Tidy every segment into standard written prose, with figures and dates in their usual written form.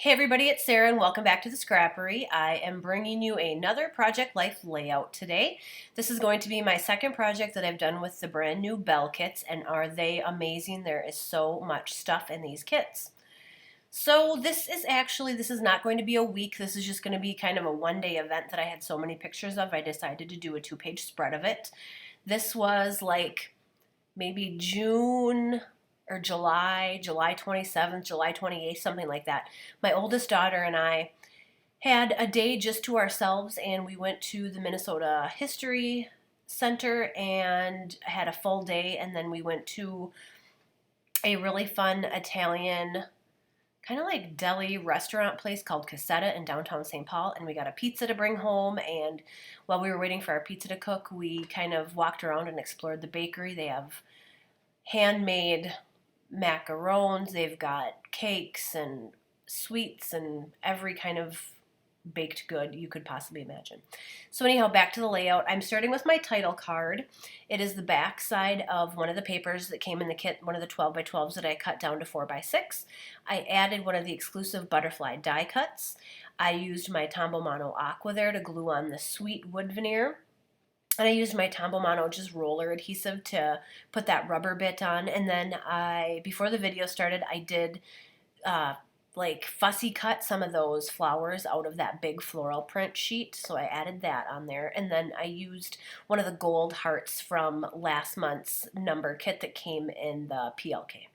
Hey everybody, it's Sarah and welcome back to the Scrappery. I am bringing you another Project Life layout today. This is going to be my second project that I've done with the brand new Belle Kits, and are they amazing? There is so much stuff in these kits. So this is not going to be a week. This is just going to be kind of a one-day event that I had so many pictures of. I decided to do a two-page spread of it. This was like maybe June or July 27th, July 28th, something like that. My oldest daughter and I had a day just to ourselves, and we went to the Minnesota History Center and had a full day, and then we went to a really fun Italian kind of like deli restaurant place called Cassetta in downtown St. Paul, and we got a pizza to bring home. And while we were waiting for our pizza to cook, we kind of walked around and explored the bakery. They have handmade macarons, they've got cakes and sweets and every kind of baked good you could possibly imagine. So anyhow, back to the layout. I'm starting with my title card. It is the back side of one of the papers that came in the kit, one of the 12 by 12s that I cut down to 4 by 6. I added one of the exclusive butterfly die cuts. I used my Tombow Mono Aqua there to glue on the sweet wood veneer. And I used my Tombow Mono just roller adhesive to put that rubber bit on. And then before the video started, I did like fussy cut some of those flowers out of that big floral print sheet. So I added that on there. And then I used one of the gold hearts from last month's number kit that came in the PLK.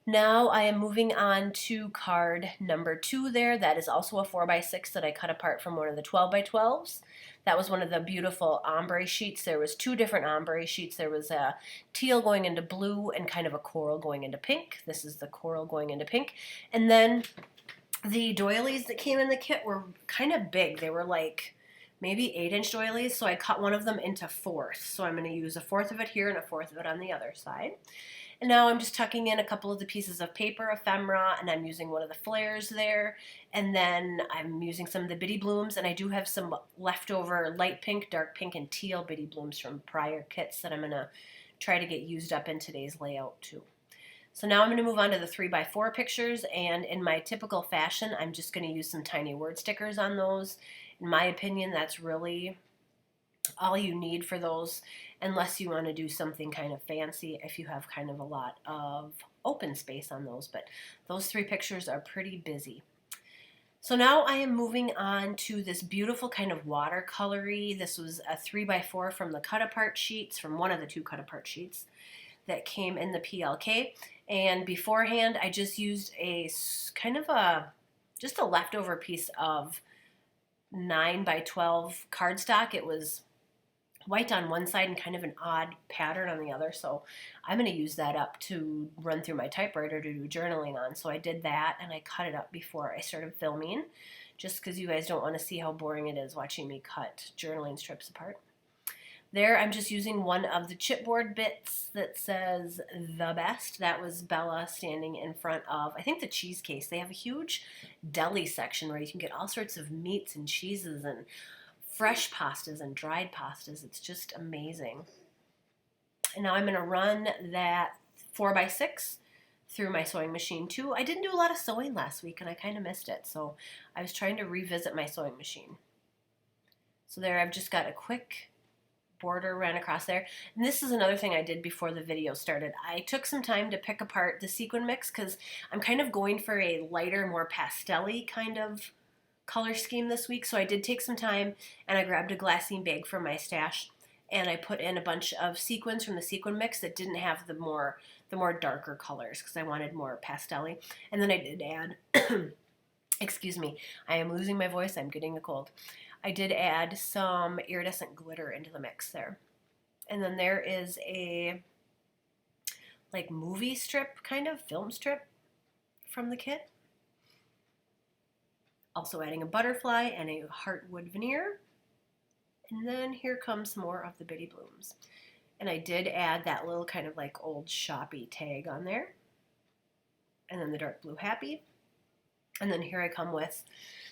Now I am moving on to card number 2 there. That is also a 4 by 6 that I cut apart from one of the 12 by 12s. That was one of the beautiful ombre sheets. There was 2 different ombre sheets. There was a teal going into blue and kind of a coral going into pink. This is the coral going into pink. And then the doilies that came in the kit were kind of big. They were like maybe 8-inch doilies, so I cut one of them into fourths. So I'm going to use a fourth of it here and a fourth of it on the other side. And now I'm just tucking in a couple of the pieces of paper ephemera, and I'm using one of the flares there. And then I'm using some of the bitty blooms, and I do have some leftover light pink, dark pink, and teal bitty blooms from prior kits that I'm going to try to get used up in today's layout too. So now I'm going to move on to the 3 by 4 pictures, and in my typical fashion, I'm just going to use some tiny word stickers on those. In my opinion, that's really all you need for those, unless you want to do something kind of fancy if you have kind of a lot of open space on those. But those 3 pictures are pretty busy. So now I am moving on to this beautiful kind of watercolory. This was a 3 by 4 from the cut apart sheets, from one of the 2 cut apart sheets that came in the PLK. And beforehand, I just used a kind of just a leftover piece of 9 by 12 cardstock. It was white on one side and kind of an odd pattern on the other, so I'm going to use that up to run through my typewriter to do journaling on. So I did that, and I cut it up before I started filming, just because you guys don't want to see how boring it is watching me cut journaling strips apart. There, I'm just using one of the chipboard bits that says "The Best." That was Bella standing in front of, I think, the cheese case. They have a huge deli section where you can get all sorts of meats and cheeses and fresh pastas and dried pastas. It's just amazing. And now I'm going to run that 4 by 6 through my sewing machine too. I didn't do a lot of sewing last week and I kind of missed it, so I was trying to revisit my sewing machine. So there, I've just got a quick border ran across there. And this is another thing I did before the video started. I took some time to pick apart the sequin mix because I'm kind of going for a lighter, more pastel-y kind of color scheme this week. So I did take some time, and I grabbed a glassine bag from my stash, and I put in a bunch of sequins from the sequin mix that didn't have the more darker colors because I wanted more pastel-y. And then I did add excuse me, I am losing my voice, I'm getting a cold. I did add some iridescent glitter into the mix there. And then there is a like movie strip, kind of film strip from the kit. Also adding a butterfly and a heartwood veneer. And then here comes more of the bitty blooms. And I did add that little kind of like old shoppy tag on there. And then the dark blue happy. And then here I come with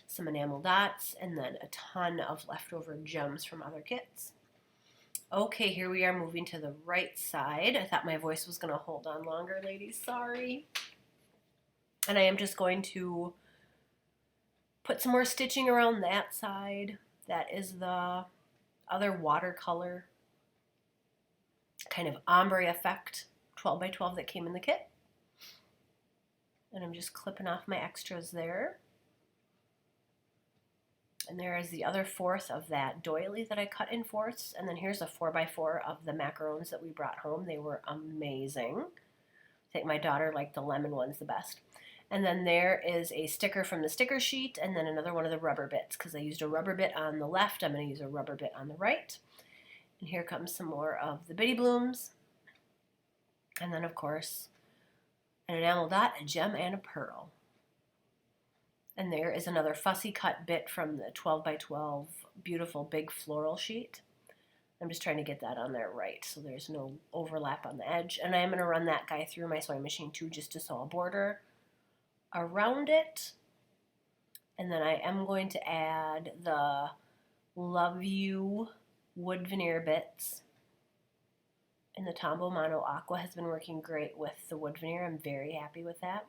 some enamel dots and then a ton of leftover gems from other kits. Okay, here we are moving to the right side. I thought my voice was going to hold on longer, ladies. Sorry. And I am just going to Put some more stitching around that side. That is the other watercolor kind of ombre effect 12 by 12 that came in the kit. And I'm just clipping off my extras there. And there is the other fourth of that doily that I cut in fourths. And then here's a 4 by 4 of the macarons that we brought home. They were amazing. I think my daughter liked the lemon ones the best. And then there is a sticker from the sticker sheet, and then another one of the rubber bits, because I used a rubber bit on the left. I'm going to use a rubber bit on the right. And here comes some more of the bitty blooms. And then, of course, an enamel dot, a gem, and a pearl. And there is another fussy cut bit from the 12 by 12 beautiful big floral sheet. I'm just trying to get that on there right so there's no overlap on the edge. And I am going to run that guy through my sewing machine too, just to sew a border around it. And then I am going to add the Love You wood veneer bits. And the Tombow Mono Aqua has been working great with the wood veneer. I'm very happy with that.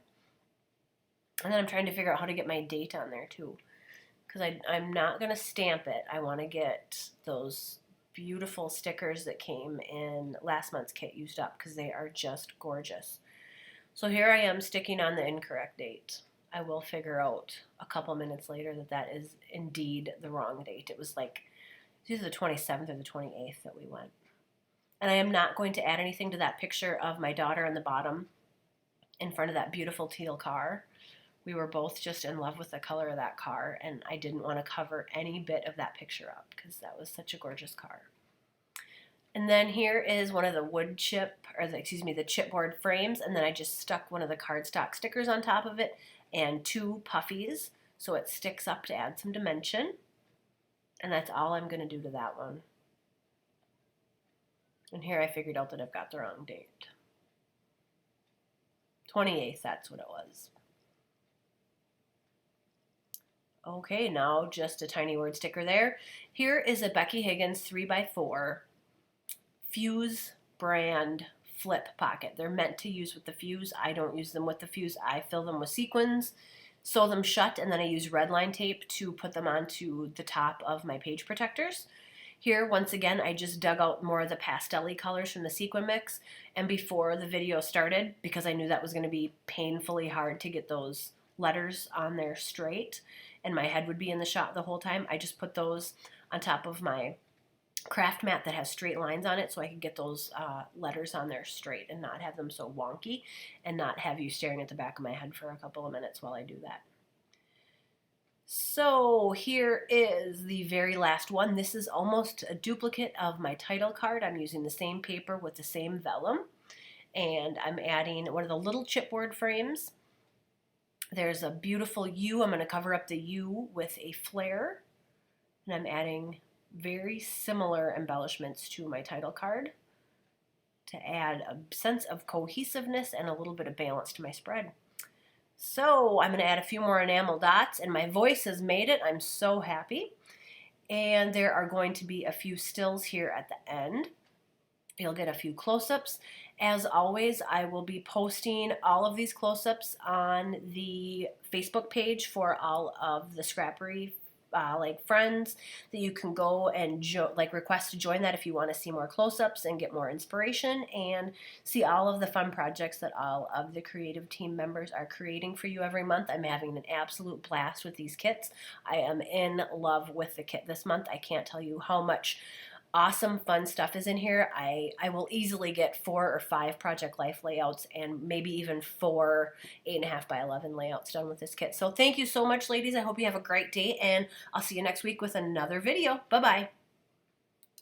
And then I'm trying to figure out how to get my date on there too, because I'm not going to stamp it. I want to get those beautiful stickers that came in last month's kit used up, because they are just gorgeous. So here I am sticking on the incorrect date. I will figure out a couple minutes later that that is indeed the wrong date. It was like either the 27th or the 28th that we went. And I am not going to add anything to that picture of my daughter on the bottom in front of that beautiful teal car. We were both just in love with the color of that car, and I didn't want to cover any bit of that picture up because that was such a gorgeous car. And then here is one of the wood chip, or the chipboard frames, and then I just stuck one of the cardstock stickers on top of it and 2 puffies so it sticks up to add some dimension. And that's all I'm going to do to that one. And here I figured out that I've got the wrong date. 28th, that's what it was. Okay, now just a tiny word sticker there. Here is a Becky Higgins 3x4 Fuse brand flip pocket. They're meant to use with the fuse. I don't use them with the fuse. I fill them with sequins, sew them shut, and then I use red line tape to put them onto the top of my page protectors. Here, once again, I just dug out more of the pastel-y colors from the sequin mix, and before the video started, because I knew that was going to be painfully hard to get those letters on there straight, and my head would be in the shot the whole time, I just put those on top of my craft mat that has straight lines on it so I could get those letters on there straight and not have them so wonky and not have you staring at the back of my head for a couple of minutes while I do that. So here is the very last one. This is almost a duplicate of my title card. I'm using the same paper with the same vellum, and I'm adding one of the little chipboard frames. There's a beautiful U. I'm going to cover up the U with a flare, and I'm adding very similar embellishments to my title card to add a sense of cohesiveness and a little bit of balance to my spread. So I'm going to add a few more enamel dots, and my voice has made it. I'm so happy. And there are going to be a few stills here at the end. You'll get a few close-ups. As always, I will be posting all of these close-ups on the Facebook page for all of the Scrappery friends that you can go and request to join that if you want to see more close-ups and get more inspiration and see all of the fun projects that all of the creative team members are creating for you every month. I'm having an absolute blast with these kits. I am in love with the kit this month. I can't tell you how much awesome fun stuff is in here. I will easily get 4 or 5 Project Life layouts and maybe even 4 8.5 by 11 layouts done with this kit. So thank you so much, ladies. I hope you have a great day, and I'll see you next week with another video. Bye-bye.